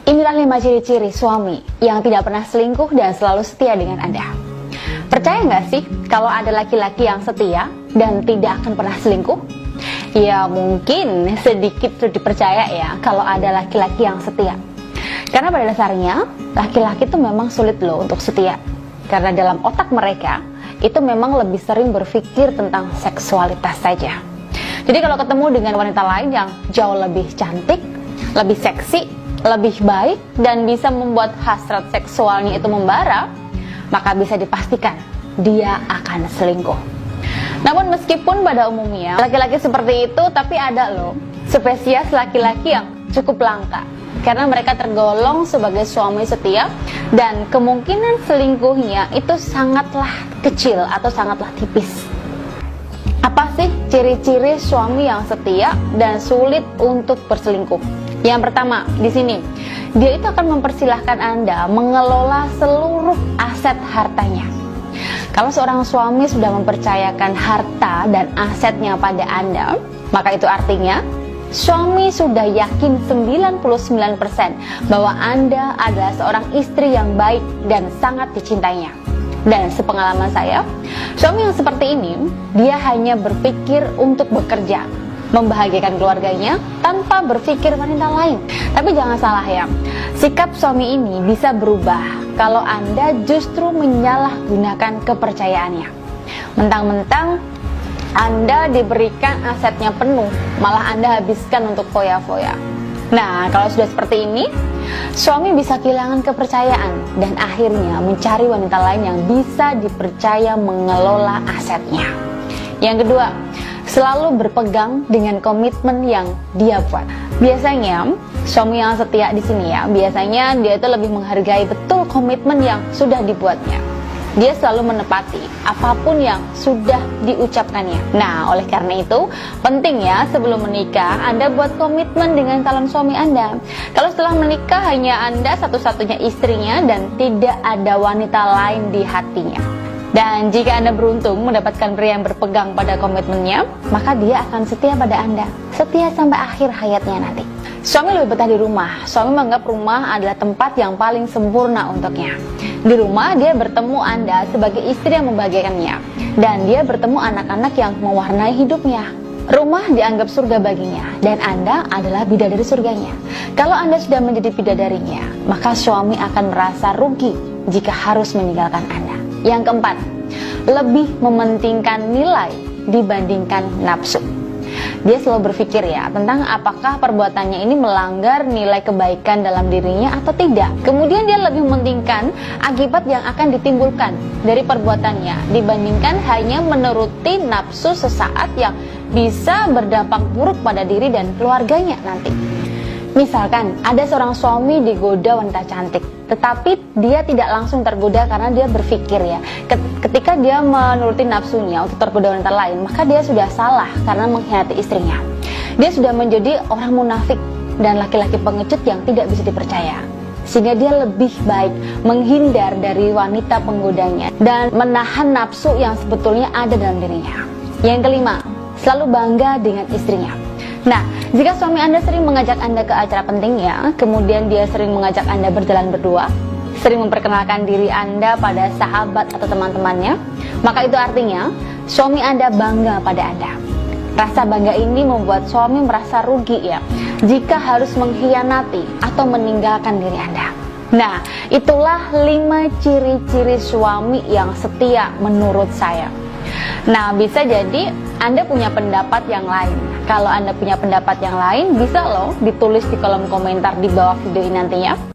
Inilah 5 ciri-ciri suami yang tidak pernah selingkuh dan selalu setia dengan Anda. Percaya nggak sih kalau ada laki-laki yang setia dan tidak akan pernah selingkuh? Ya mungkin sedikit sudah dipercaya ya kalau ada laki-laki yang setia. Karena pada dasarnya laki-laki itu memang sulit loh untuk setia. Karena dalam otak mereka itu memang lebih sering berpikir tentang seksualitas saja. Jadi kalau ketemu dengan wanita lain yang jauh lebih cantik, lebih seksi, lebih baik, dan bisa membuat hasrat seksualnya itu membara, maka bisa dipastikan dia akan selingkuh. Namun meskipun pada umumnya laki-laki seperti itu, tapi ada loh spesies laki-laki yang cukup langka, karena mereka tergolong sebagai suami setia dan kemungkinan selingkuhnya itu sangatlah kecil atau sangatlah tipis. Apa sih ciri-ciri suami yang setia dan sulit untuk berselingkuh? Yang pertama, di sini dia itu akan mempersilahkan Anda mengelola seluruh aset hartanya. Kalau seorang suami sudah mempercayakan harta dan asetnya pada Anda, maka itu artinya suami sudah yakin 99% bahwa Anda adalah seorang istri yang baik dan sangat dicintainya. Dan sepengalaman saya, suami yang seperti ini, dia hanya berpikir untuk bekerja, membahagiakan keluarganya tanpa berpikir wanita lain. Tapi jangan salah ya, sikap suami ini bisa berubah kalau Anda justru menyalahgunakan kepercayaannya. Mentang-mentang Anda diberikan asetnya penuh, malah Anda habiskan untuk foya-foya. Nah, kalau sudah seperti ini, suami bisa kehilangan kepercayaan dan akhirnya mencari wanita lain yang bisa dipercaya mengelola asetnya. Yang kedua, selalu berpegang dengan komitmen yang dia buat. Biasanya suami yang setia di sini ya, biasanya dia itu lebih menghargai betul komitmen yang sudah dibuatnya. Dia selalu menepati apapun yang sudah diucapkannya. Nah, oleh karena itu penting ya sebelum menikah Anda buat komitmen dengan calon suami Anda. Kalau setelah menikah hanya Anda satu-satunya istrinya dan tidak ada wanita lain di hatinya. Dan jika Anda beruntung mendapatkan pria yang berpegang pada komitmennya, maka dia akan setia pada Anda, setia sampai akhir hayatnya nanti. Suami lebih betah di rumah. Suami menganggap rumah adalah tempat yang paling sempurna untuknya. Di rumah dia bertemu Anda sebagai istri yang membahagiakannya, dan dia bertemu anak-anak yang mewarnai hidupnya. Rumah dianggap surga baginya, dan Anda adalah bidadari surganya. Kalau Anda sudah menjadi bidadarinya, maka suami akan merasa rugi jika harus meninggalkan Anda. Yang keempat, lebih mementingkan nilai dibandingkan nafsu. Dia selalu berpikir ya tentang apakah perbuatannya ini melanggar nilai kebaikan dalam dirinya atau tidak. Kemudian dia lebih mementingkan akibat yang akan ditimbulkan dari perbuatannya dibandingkan hanya menuruti nafsu sesaat yang bisa berdampak buruk pada diri dan keluarganya nanti. Misalkan ada seorang suami digoda wanita cantik, tetapi dia tidak langsung tergoda karena dia berpikir ya, ketika dia menuruti nafsunya untuk tergoda wanita lain, maka dia sudah salah karena mengkhianati istrinya. Dia sudah menjadi orang munafik dan laki-laki pengecut yang tidak bisa dipercaya. Sehingga dia lebih baik menghindar dari wanita penggodanya dan menahan nafsu yang sebetulnya ada dalam dirinya. Yang kelima, selalu bangga dengan istrinya. Nah, jika suami Anda sering mengajak Anda ke acara pentingnya, kemudian dia sering mengajak Anda berjalan berdua, sering memperkenalkan diri Anda pada sahabat atau teman-temannya, maka itu artinya suami Anda bangga pada Anda. Rasa bangga ini membuat suami merasa rugi ya, jika harus mengkhianati atau meninggalkan diri Anda. Nah, itulah 5 ciri-ciri suami yang setia menurut saya. Nah, bisa jadi Anda punya pendapat yang lain. Kalau Anda punya pendapat yang lain, bisa loh ditulis di kolom komentar di bawah video ini nantinya.